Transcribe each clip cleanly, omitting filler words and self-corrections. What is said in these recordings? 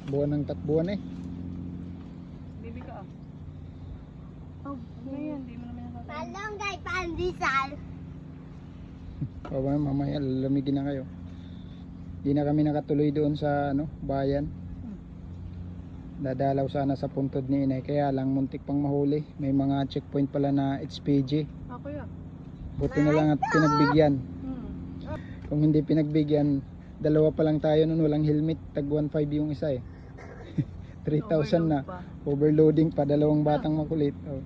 Takbuhan ng takbuhan eh. Bibi ka ah. Oh, ngayon, di mo naman nasasabi. Palonggay pandesal. Mamaya lalamigin na kayo. Di na kami nakatuloy doon sa bayan. Dadalaw sana sa puntod ni inay, kaya lang muntik pang mahuli. May mga checkpoint pala na HPG. Ako yan. Buti na lang at pinagbigyan. Kung hindi pinagbigyan, dalawa pa lang tayo nun, walang helmet. Tag 1.5 yung isa eh. 3,000 na. Overloading pa, dalawang batang makulit. Oh.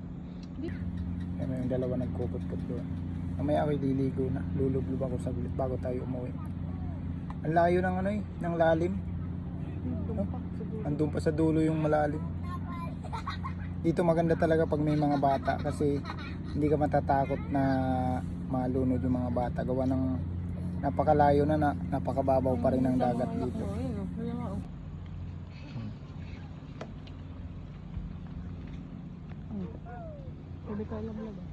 Kaya yung dalawa nagkukot-kot doon. Mamaya ako'y liligo na. Lulublob ako sa gulit bago tayo umuwi. Ang layo ng ng lalim. Andun pa sa dulo yung malalim. Dito maganda talaga pag may mga bata kasi hindi ka matatakot na malunod yung mga bata. Gawa ng napakalayo na, napakababaw pa rin ang dagat dito. Sabi ka alam-alam ba?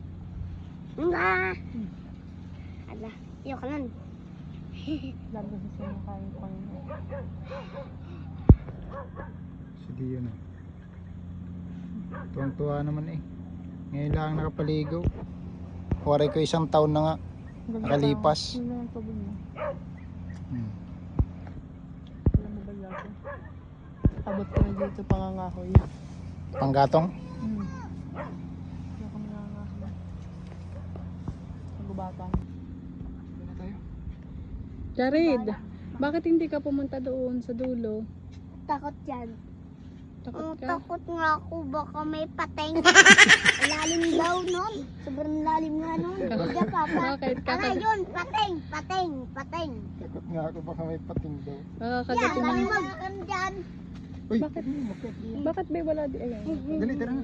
Nga. Ala, ayoko nun. Lalo sa sino kayo ko kanina. Sige yun eh. Tuwang-tuwa naman eh. Ngayon lang nakapaligo. Waray ko 1 taon na nga. Nakalipas. Ano ang pabon mo? Alam mo ba yato? Abot ko na dito pangangahoy. Panggatong? Wala kami nangangahoy. Nagubatan. Jared, bakit hindi ka pumunta doon sa dulo? Takot yan. Takot ka? Takot nga ako, baka may pateng. Lalim daw nun. Sobrang lalim nga nun. Hindi pa. Bakit? Yun, pateng. Takot nga ako baka may pating daw. Yan, Nakakagating dami mo. magkakan dyan. Uy! Bakit? Bakit ba wala di? Ayan. Dali, tara na.